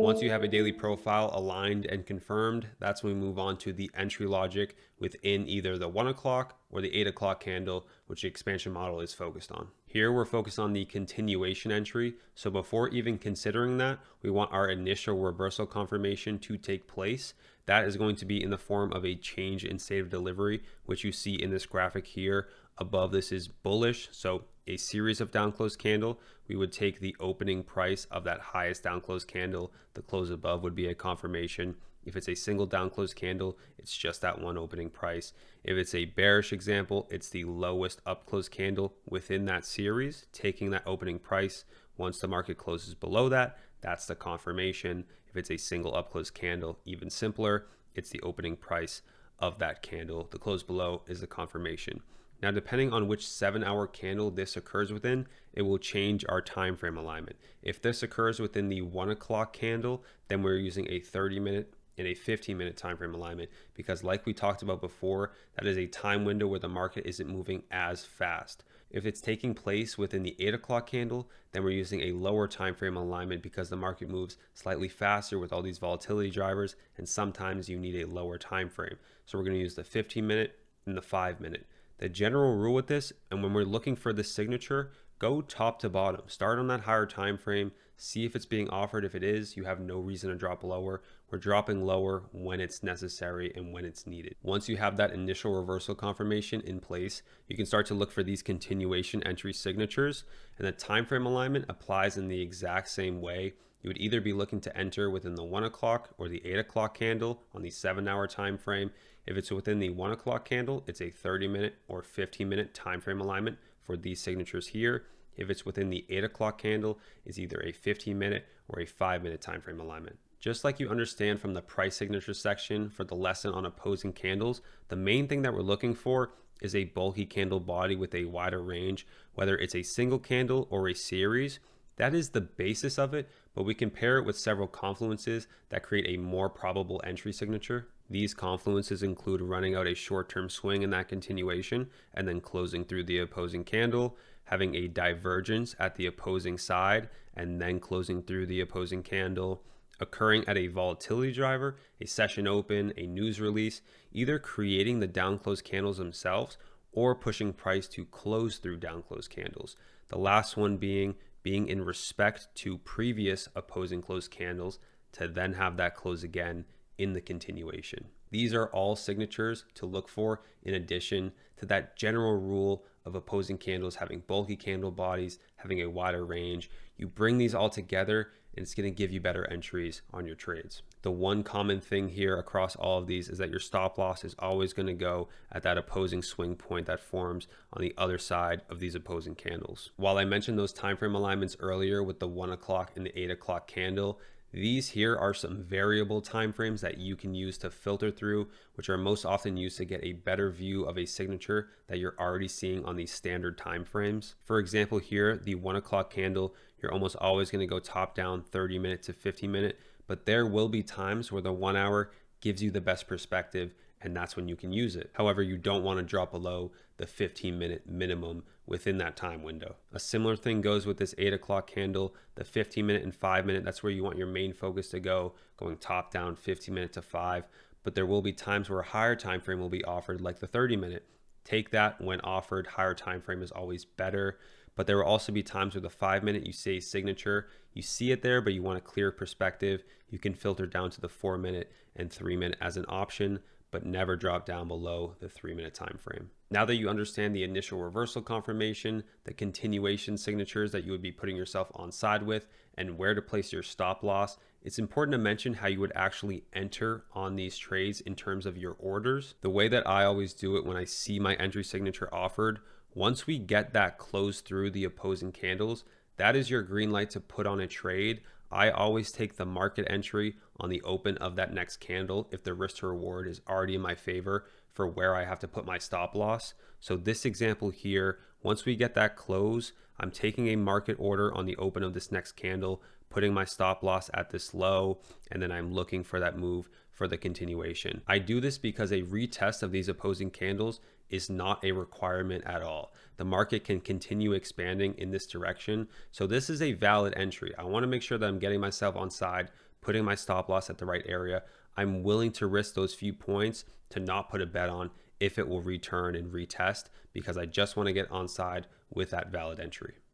Once you have a daily profile aligned and confirmed, that's when we move on to the entry logic within either the 1 o'clock or the 8 o'clock candle, which the expansion model is focused on. Here we're focused on the continuation entry. So before even considering that, we want our initial reversal confirmation to take place. That is going to be in the form of a change in state of delivery, which you see in this graphic here. Above this is bullish, so a series of down close candle. We would take the opening price of that highest down close candle. The close above would be a confirmation. If it's a single down close candle, it's just that one opening price. If it's a bearish example, it's the lowest up close candle within that series, taking that opening price. Once the market closes below that, that's the confirmation. If it's a single up close candle, even simpler, it's the opening price of that candle. The close below is the confirmation. Now, depending on which 7-hour candle this occurs within, it will change our time frame alignment. If this occurs within the 1 o'clock candle, then we're using a 30-minute and a 15-minute time frame alignment, because like we talked about before, that is a time window where the market isn't moving as fast. If it's taking place within the 8 o'clock candle, then we're using a lower time frame alignment because the market moves slightly faster with all these volatility drivers, and sometimes you need a lower time frame. So we're going to use the 15-minute and the 5-minute. The general rule with this, and when we're looking for the signature, go top to bottom. Start on that higher time frame, see if it's being offered. If it is, you have no reason to drop lower. We're dropping lower when it's necessary and when it's needed. Once you have that initial reversal confirmation in place, you can start to look for these continuation entry signatures, and the time frame alignment applies in the exact same way. You would either be looking to enter within the 1 o'clock or the 8 o'clock candle on the 7-hour time frame. If it's within the 1 o'clock candle, it's a 30-minute or 15-minute time frame alignment for these signatures here. If it's within the 8 o'clock candle, it's either a 15-minute or a 5-minute time frame alignment. Just like you understand from the price signature section for the lesson on opposing candles, the main thing that we're looking for is a bulky candle body with a wider range, whether it's a single candle or a series. That is the basis of it, but we can pair it with several confluences that create a more probable entry signature. These confluences include running out a short-term swing in that continuation and then closing through the opposing candle, having a divergence at the opposing side and then closing through the opposing candle, occurring at a volatility driver, a session open, a news release, either creating the down close candles themselves or pushing price to close through down close candles. The last one being in respect to previous opposing close candles to then have that close again in the continuation. These are all signatures to look for in addition to that general rule of opposing candles having bulky candle bodies, having a wider range. You bring these all together and it's going to give you better entries on your trades. The one common thing here across all of these is that your stop loss is always going to go at that opposing swing point that forms on the other side of these opposing candles. While I mentioned those time frame alignments earlier with the 1 o'clock and the 8 o'clock candle, these here are some variable timeframes that you can use to filter through, which are most often used to get a better view of a signature that you're already seeing on these standard timeframes. For example, here, the 1 o'clock candle, you're almost always going to go top down 30-minute to 15-minute, but there will be times where the 1 hour gives you the best perspective, and that's when you can use it. However, you don't want to drop below the 15-minute minimum within that time window. A similar thing goes with this 8 o'clock candle, the 15-minute and 5-minute. That's where you want your main focus to go, going top down 15-minute to 5. But there will be times where a higher time frame will be offered, like the 30-minute. Take that when offered. Higher time frame is always better. But there will also be times where the 5-minute, you see a signature, you see it there, but you want a clear perspective. You can filter down to the 4-minute and 3-minute as an option, but never drop down below the 3-minute time frame. Now that you understand the initial reversal confirmation, the continuation signatures that you would be putting yourself on side with, and where to place your stop loss, it's important to mention how you would actually enter on these trades in terms of your orders. The way that I always do it when I see my entry signature offered, once we get that close through the opposing candles, that is your green light to put on a trade. I always take the market entry on the open of that next candle if the risk to reward is already in my favor for where I have to put my stop loss. So this example here, once we get that close, I'm taking a market order on the open of this next candle, putting my stop loss at this low, and then I'm looking for that move for the continuation. I do this because a retest of these opposing candles is not a requirement at all. The market can continue expanding in this direction. So this is a valid entry. I want to make sure that I'm getting myself on side, putting my stop loss at the right area, I'm willing to risk those few points to not put a bet on if it will return and retest, because I just want to get onside with that valid entry.